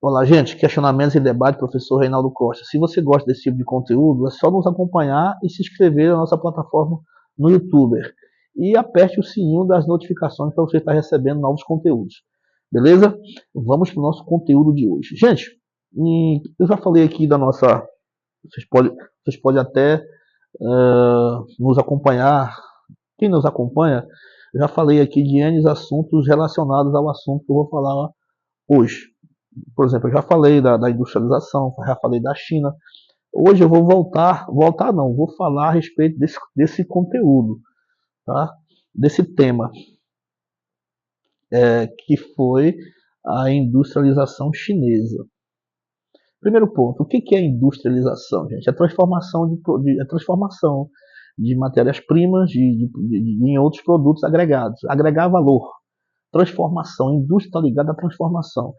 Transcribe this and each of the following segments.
Olá, gente. Questionamentos e debate, professor Reinaldo Costa. Se você gosta desse tipo de conteúdo, é só nos acompanhar e se inscrever na nossa plataforma no YouTube. E aperte o sininho das notificações para você estar recebendo novos conteúdos. Beleza? Vamos para o nosso conteúdo de hoje. Gente, eu já falei aqui da nossa. Vocês podem até nos acompanhar. Quem nos acompanha, já falei aqui de N assuntos relacionados ao assunto que eu vou falar hoje. Por exemplo, eu já falei da industrialização, já falei da China. Hoje eu vou vou falar a respeito desse conteúdo, tá? Desse tema, que foi a industrialização chinesa. Primeiro ponto, o que é industrialização, gente? É transformação de matérias-primas em outros produtos agregados, agregar valor. Transformação, indústria está ligada à transformação.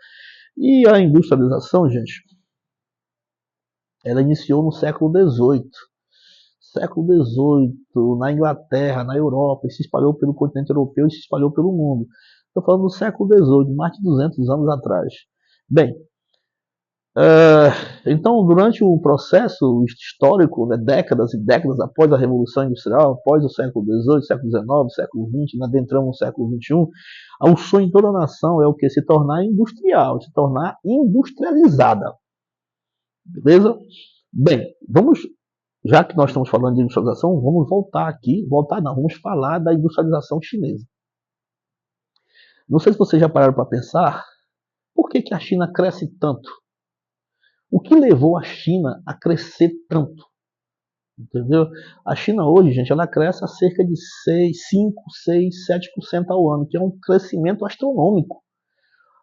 E a industrialização, gente, ela iniciou no século XVIII. Século XVIII, na Inglaterra, na Europa, e se espalhou pelo continente europeu e se espalhou pelo mundo. Estou falando do século XVIII, mais de 200 anos atrás. Bem, então, durante o processo histórico, né, décadas e décadas após a Revolução Industrial, após o século XVIII, século XIX, século XX, adentramos no século XXI, o sonho de toda nação é o que? Se tornar industrial, se tornar industrializada. Beleza? Bem, já que nós estamos falando de industrialização, vamos vamos falar da industrialização chinesa. Não sei se vocês já pararam para pensar, por que a China cresce tanto? O que levou a China a crescer tanto? Entendeu? A China hoje, gente, ela cresce a cerca de 5, 6, 7% ao ano, que é um crescimento astronômico.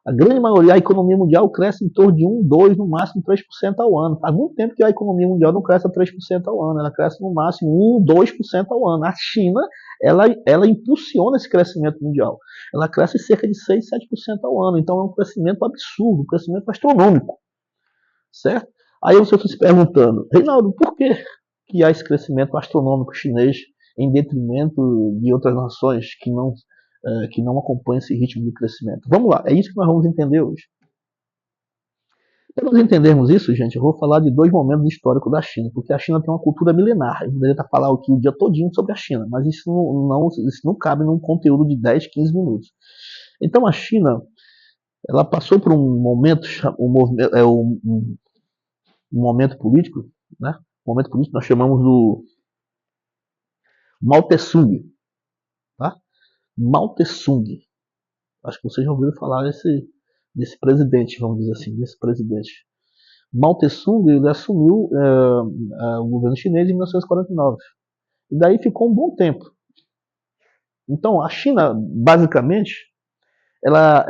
A grande maioria, a economia mundial cresce em torno de 1, 2, no máximo 3% ao ano. Faz muito tempo que a economia mundial não cresce a 3% ao ano, ela cresce no máximo 1, 2% ao ano. A China, ela impulsiona esse crescimento mundial. Ela cresce cerca de 6, 7% ao ano. Então é um crescimento absurdo, um crescimento astronômico. Certo? Aí você está se perguntando, Reinaldo, por que há esse crescimento astronômico chinês em detrimento de outras nações que não acompanham esse ritmo de crescimento? Vamos lá, é isso que nós vamos entender hoje. Para nós entendermos isso, gente, eu vou falar de dois momentos históricos da China, porque a China tem uma cultura milenar. Eu poderia falar aqui o dia todinho sobre a China, mas isso não cabe num conteúdo de 10, 15 minutos. Então a China, ela passou por um momento, um momento político, né? Um momento político nós chamamos do Mao Tse-tung, tá? Mao Tse-tung. Acho que vocês já ouviram falar desse presidente, vamos dizer assim, desse presidente. Mao Tse-tung, ele assumiu o governo chinês em 1949. E daí ficou um bom tempo. Então, a China, basicamente, ela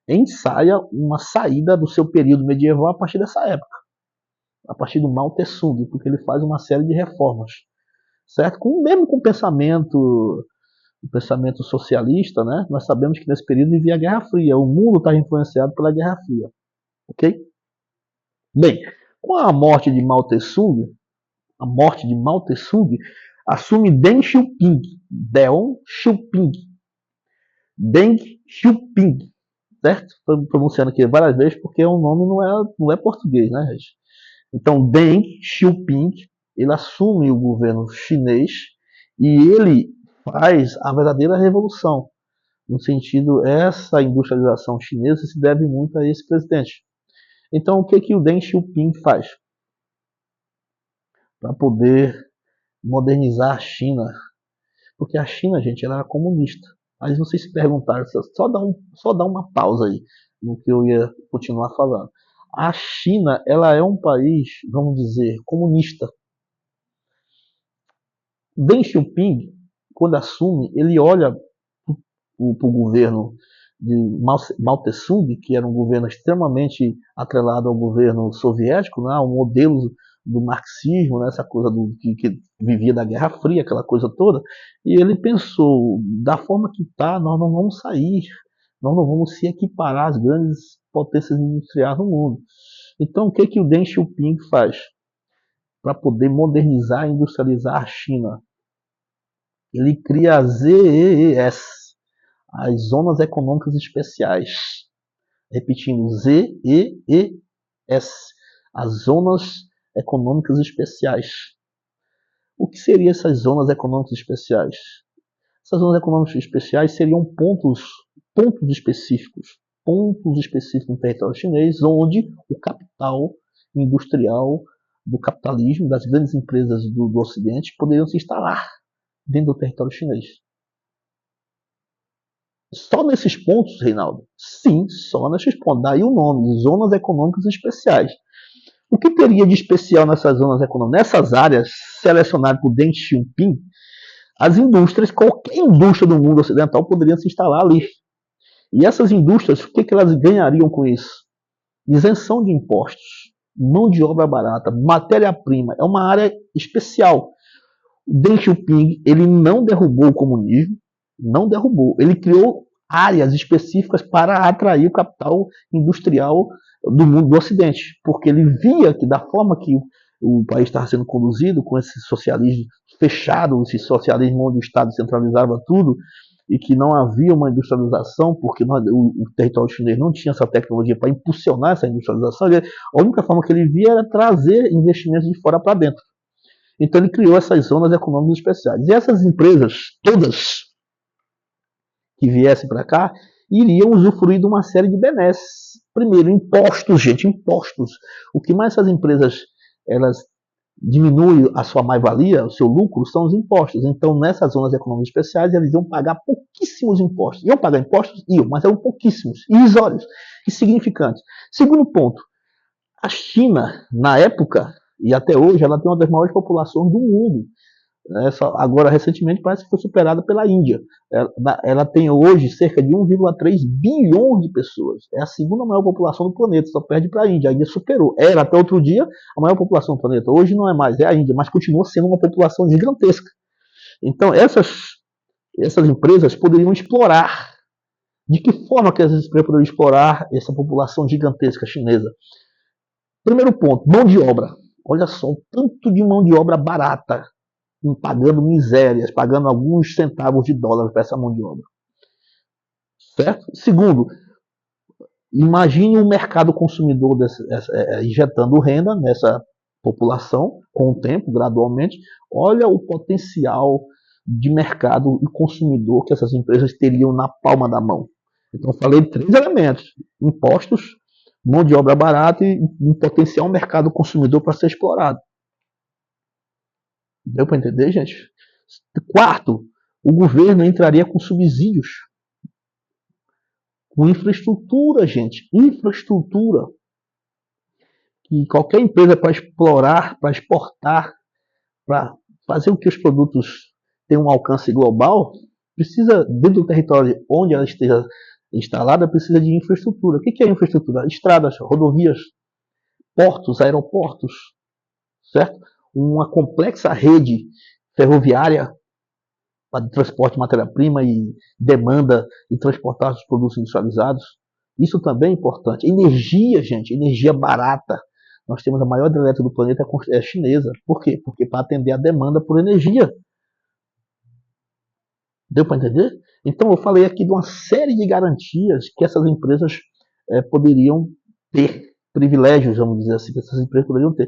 ensaia uma saída do seu período medieval a partir dessa época, a partir do Mao Tse-tung, porque ele faz uma série de reformas, certo? Mesmo com o pensamento socialista, né? Nós sabemos que nesse período vivia a Guerra Fria, o mundo estava influenciado pela Guerra Fria, ok? Bem, com a morte de Mao Tse-tung, assume Deng Xiaoping, Deng Xiaoping, certo? Estou pronunciando aqui várias vezes porque o nome não é português, né, gente? Então, Deng Xiaoping, ele assume o governo chinês e ele faz a verdadeira revolução. No sentido, essa industrialização chinesa se deve muito a esse presidente. Então, o que o Deng Xiaoping faz? Para poder modernizar a China. Porque a China, gente, ela era comunista. Aí vocês se perguntaram, só dá uma pausa aí no que eu ia continuar falando. A China, ela é um país, vamos dizer, comunista. Deng Xiaoping, quando assume, ele olha para o governo de Mao Tse-tung, que era um governo extremamente atrelado ao governo soviético, né, ao modelo do marxismo, né, essa coisa que vivia da Guerra Fria, aquela coisa toda, e ele pensou, da forma que está, nós não vamos sair, nós não vamos se equiparar às grandes potências industriais do mundo. Então, o que o Deng Xiaoping faz para poder modernizar e industrializar a China? Ele cria a ZES, as zonas econômicas especiais. Repetindo, ZEES, as zonas econômicas especiais. O que seriam essas zonas econômicas especiais? Essas zonas econômicas especiais seriam pontos específicos no território chinês, onde o capital industrial do capitalismo, das grandes empresas do Ocidente, poderiam se instalar dentro do território chinês. Só nesses pontos, Reinaldo? Sim, só nesses pontos. Daí o nome, zonas econômicas especiais. O que teria de especial nessas zonas econômicas? Nessas áreas selecionadas por Deng Xiaoping, as indústrias, qualquer indústria do mundo ocidental poderia se instalar ali. E essas indústrias, o que elas ganhariam com isso? Isenção de impostos, mão de obra barata, matéria-prima. É uma área especial. O Deng Xiaoping, ele não derrubou o comunismo, não derrubou. Ele criou áreas específicas para atrair o capital industrial do mundo do Ocidente, porque ele via que da forma que o país estava sendo conduzido, com esse socialismo fechado, esse socialismo onde o Estado centralizava tudo, e que não havia uma industrialização, porque o território chinês não tinha essa tecnologia para impulsionar essa industrialização, a única forma que ele via era trazer investimentos de fora para dentro. Então ele criou essas zonas econômicas especiais. E essas empresas, todas que viessem para cá, iriam usufruir de uma série de benesses. Primeiro, impostos, gente, impostos. O que mais essas empresas elas diminuem a sua mais-valia, o seu lucro, são os impostos. Então, nessas zonas econômicas especiais, eles iam pagar pouquíssimos impostos. Iam pagar impostos? Iam, mas eram pouquíssimos, irrisórios, insignificantes. Segundo ponto, a China, na época, e até hoje, ela tem uma das maiores populações do mundo. Agora, recentemente, parece que foi superada pela Índia. Ela tem hoje cerca de 1,3 bilhões de pessoas. É a segunda maior população do planeta, só perde para a Índia. A Índia superou. Era até outro dia a maior população do planeta. Hoje não é mais, é a Índia, mas continua sendo uma população gigantesca. Então, essas empresas poderiam explorar. De que forma que essas empresas poderiam explorar essa população gigantesca chinesa? Primeiro ponto, mão de obra. Olha só, o tanto de mão de obra barata, pagando misérias, pagando alguns centavos de dólar para essa mão de obra. Certo? Segundo, imagine um mercado consumidor injetando renda nessa população, com o tempo, gradualmente. Olha o potencial de mercado e consumidor que essas empresas teriam na palma da mão. Então, eu falei de 3 elementos: impostos, mão de obra barata e um potencial mercado consumidor para ser explorado. Deu para entender, gente? Quarto, o governo entraria com subsídios, com infraestrutura, gente. Infraestrutura. Que qualquer empresa para explorar, para exportar, para fazer com que os produtos tenham um alcance global, precisa, dentro do território onde ela esteja instalada, precisa de infraestrutura. O que é infraestrutura? Estradas, rodovias, portos, aeroportos, certo? Uma complexa rede ferroviária para transporte de matéria-prima e demanda de transportar os produtos industrializados. Isso também é importante. Energia, gente, energia barata. Nós temos a maior hidrelétrica do planeta, é chinesa. Por quê? Porque para atender a demanda por energia. Deu para entender? Então eu falei aqui de uma série de garantias que essas empresas poderiam ter. Privilégios, vamos dizer assim, que essas empresas poderiam ter.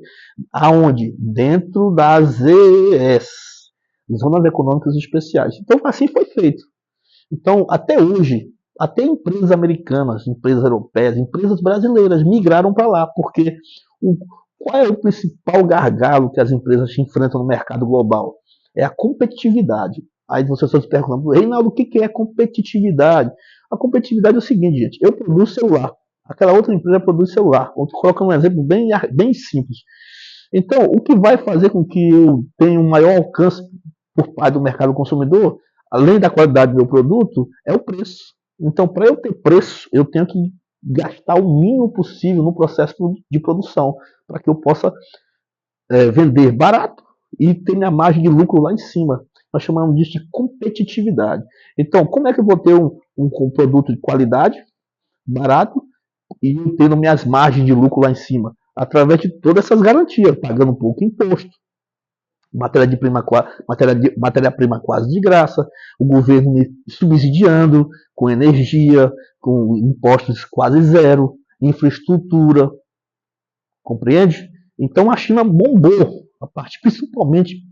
Aonde? Dentro das ZES, Zonas Econômicas Especiais. Então assim foi feito. Então até hoje, até empresas americanas, empresas europeias, empresas brasileiras migraram para lá, porque qual é o principal gargalo que as empresas enfrentam no mercado global? É a competitividade. Aí você está se perguntando, Reinaldo, o que é competitividade? A competitividade é o seguinte, gente, eu produzo celular, aquela outra empresa produz celular. Vou colocar um exemplo bem simples. Então, o que vai fazer com que eu tenha um maior alcance por parte do mercado consumidor, além da qualidade do meu produto, é o preço. Então, para eu ter preço, eu tenho que gastar o mínimo possível no processo de produção, para que eu possa vender barato e ter minha margem de lucro lá em cima. Nós chamamos disso de competitividade. Então, como é que eu vou ter um produto de qualidade, barato, e tendo minhas margens de lucro lá em cima? Através de todas essas garantias, pagando pouco imposto, matéria-prima quase de graça, o governo subsidiando com energia, com impostos quase zero, infraestrutura, compreende? Então a China bombou,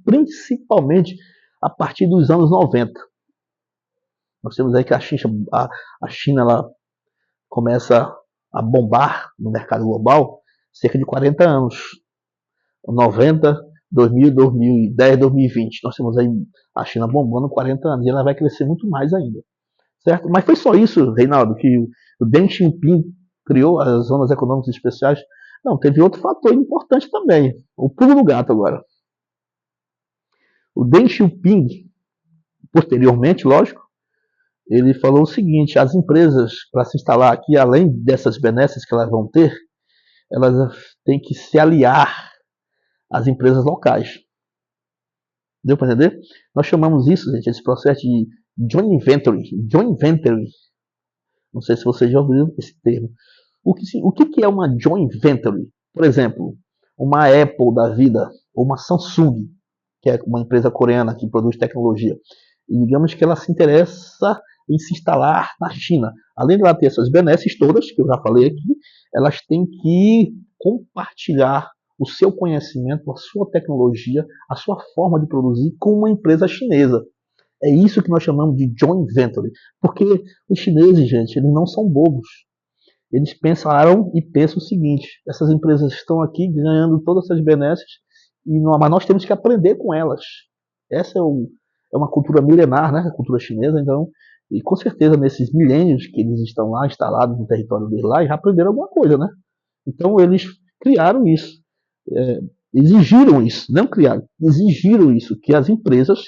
principalmente a partir dos anos 90. Nós temos aí que a China ela começa a bombar no mercado global cerca de 40 anos. 90, 2000, 2010, 2020. Nós temos aí a China bombando 40 anos e ela vai crescer muito mais ainda. Certo? Mas foi só isso, Reinaldo, que o Deng Xiaoping criou as zonas econômicas especiais? Não, teve outro fator importante também. O pulo do gato agora. O Deng Xiaoping, posteriormente, lógico, ele falou o seguinte: as empresas, para se instalar aqui, além dessas benesses que elas vão ter, elas têm que se aliar às empresas locais. Deu para entender? Nós chamamos isso, gente, esse processo de joint venture. Joint venture. Não sei se vocês já ouviram esse termo. O que é uma joint venture? Por exemplo, uma Apple da vida, ou uma Samsung, que é uma empresa coreana que produz tecnologia. E digamos que ela se interessa em se instalar na China. Além de ela ter essas benesses todas, que eu já falei aqui, elas têm que compartilhar o seu conhecimento, a sua tecnologia, a sua forma de produzir com uma empresa chinesa. É isso que nós chamamos de joint venture. Porque os chineses, gente, eles não são bobos. Eles pensaram e pensam o seguinte: essas empresas estão aqui ganhando todas essas benesses, mas nós temos que aprender com elas. Essa é uma cultura milenar, né? A cultura chinesa, então, e com certeza nesses milênios que eles estão lá instalados no território deles lá, já aprenderam alguma coisa, né? Então eles criaram isso, exigiram isso, não criaram, exigiram isso, que as empresas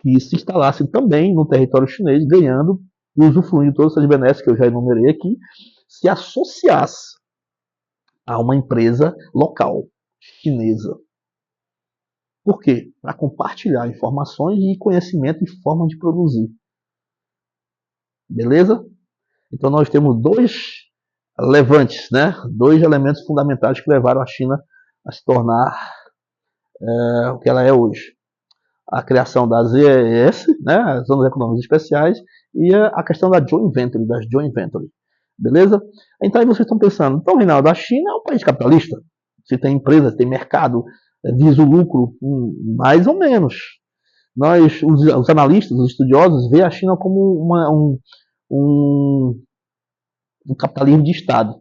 que se instalassem também no território chinês, ganhando e usufruindo de todas essas benesses que eu já enumerei aqui, se associasse a uma empresa local, chinesa. Por quê? Para compartilhar informações e conhecimento e forma de produzir. Beleza? Então nós temos dois levantes, né? Dois elementos fundamentais que levaram a China a se tornar o que ela é hoje. A criação da ZES, né? As Zonas Econômicas Especiais, e a questão da joint venture, das joint venture. Beleza? Então aí vocês estão pensando, então, Reinaldo, a China é um país capitalista? Se tem empresa, tem mercado, visa o lucro, mais ou menos. Os analistas, os estudiosos, veem a China como um capitalismo de Estado.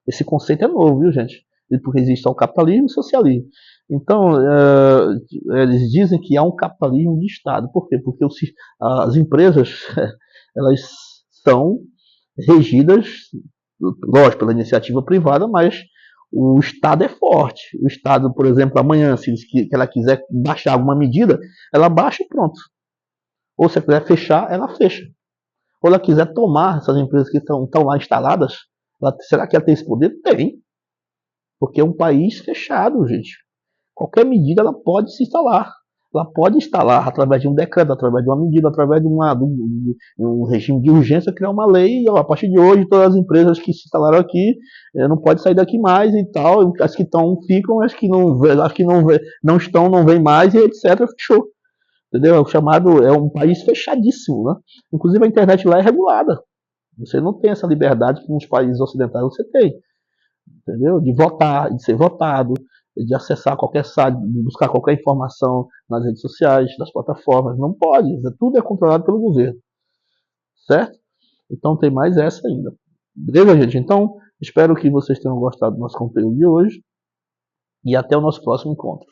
Esse conceito é novo, viu, gente? Porque existe o capitalismo e o socialismo. Então, eles dizem que há um capitalismo de Estado. Por quê? Porque as empresas elas são regidas, lógico, pela iniciativa privada, mas o Estado é forte. O Estado, por exemplo, amanhã, se ela quiser baixar alguma medida, ela baixa e pronto. Ou se ela quiser fechar, ela fecha. Ou ela quiser tomar essas empresas que estão lá instaladas, será que ela tem esse poder? Tem. Porque é um país fechado, gente. Qualquer medida ela pode se instalar. Ela pode instalar através de um decreto, através de uma medida, através de um regime de urgência, criar uma lei. E, a partir de hoje, todas as empresas que se instalaram aqui não podem sair daqui mais e tal. As que estão ficam, as que não estão não vêm mais e etc. Fechou. Entendeu? É um país fechadíssimo, né? Inclusive a internet lá é regulada. Você não tem essa liberdade que nos países ocidentais você tem. Entendeu? De votar, de ser votado, de acessar qualquer site, de buscar qualquer informação nas redes sociais, nas plataformas. Não pode. Tudo é controlado pelo governo. Certo? Então tem mais essa ainda. Beleza, gente? Então, espero que vocês tenham gostado do nosso conteúdo de hoje. E até o nosso próximo encontro.